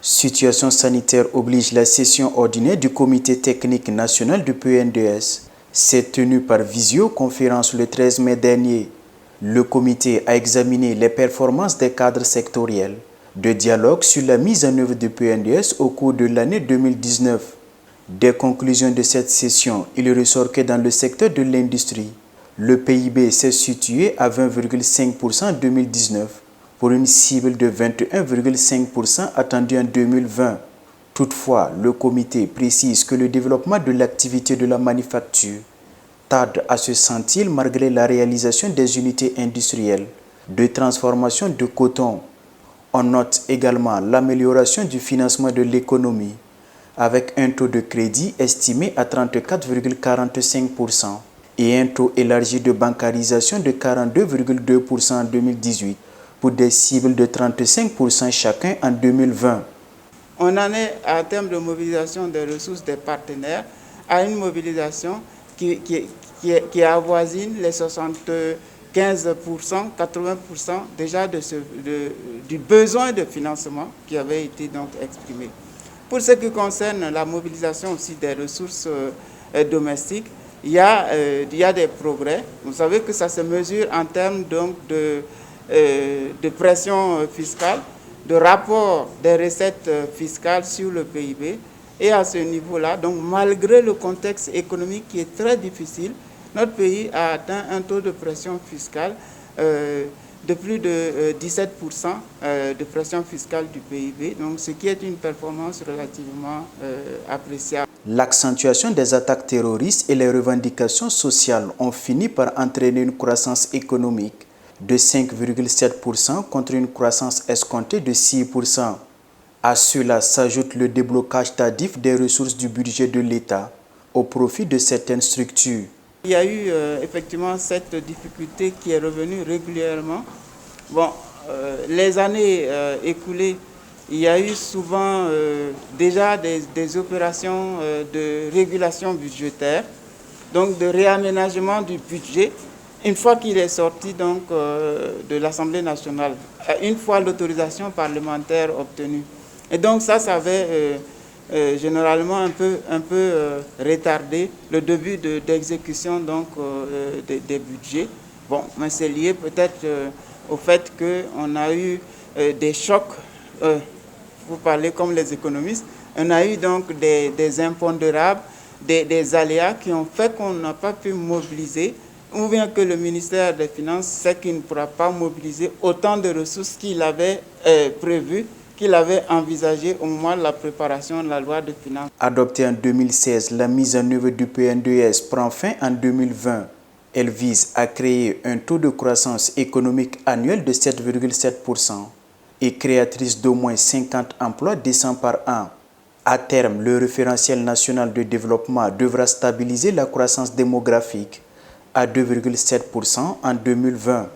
Situation sanitaire oblige la session ordinaire du Comité technique national du PNDS. S'est tenue par visioconférence le 13 mai dernier. Le comité a examiné les performances des cadres sectoriels de dialogue sur la mise en œuvre du PNDS au cours de l'année 2019. Des conclusions de cette session, il ressort que dans le secteur de l'industrie, le PIB s'est situé à 20,5% en 2019 pour une cible de 21,5% attendue en 2020. Toutefois, le comité précise que le développement de l'activité de la manufacture tarde à se sentir malgré la réalisation des unités industrielles de transformation de coton. On note également l'amélioration du financement de l'économie avec un taux de crédit estimé à 34,45% et un taux élargi de bancarisation de 42,2% en 2018 pour des cibles de 35% chacun en 2020. On en est, à terme de mobilisation des ressources des partenaires, à une mobilisation qui avoisine les 75%, 80% déjà du besoin de financement qui avait été donc exprimé. Pour ce qui concerne la mobilisation aussi des ressources domestiques, il y a des progrès. Vous savez que ça se mesure en termes donc de pression fiscale, de rapport des recettes fiscales sur le PIB. Et à ce niveau-là, donc malgré le contexte économique qui est très difficile, notre pays a atteint un taux de pression fiscale de plus de 17% de pression fiscale du PIB, donc ce qui est une performance relativement appréciable. L'accentuation des attaques terroristes et les revendications sociales ont fini par entraîner une croissance économique de 5,7% contre une croissance escomptée de 6%. À cela s'ajoute le déblocage tardif des ressources du budget de l'État au profit de certaines structures. Il y a eu effectivement cette difficulté qui est revenue régulièrement. Bon, les années écoulées, il y a eu souvent déjà des opérations de régulation budgétaire, donc de réaménagement du budget, une fois qu'il est sorti donc, de l'Assemblée nationale, une fois l'autorisation parlementaire obtenue. Et donc ça avait généralement un peu retardé le début d'exécution donc des budgets. Bon, mais c'est lié peut-être au fait qu'on a eu des chocs, vous parlez comme les économistes, on a eu donc des impondérables, des aléas qui ont fait qu'on n'a pas pu mobiliser, ou bien que le ministère des Finances sait qu'il ne pourra pas mobiliser autant de ressources qu'il avait prévues, qu'il avait envisagé au moment de la préparation de la loi de finances. Adoptée en 2016, la mise en œuvre du PNDS prend fin en 2020. Elle vise à créer un taux de croissance économique annuel de 7,7% et créatrice d'au moins 50 emplois décents par an. À terme, le référentiel national de développement devra stabiliser la croissance démographique à 2,7% en 2020.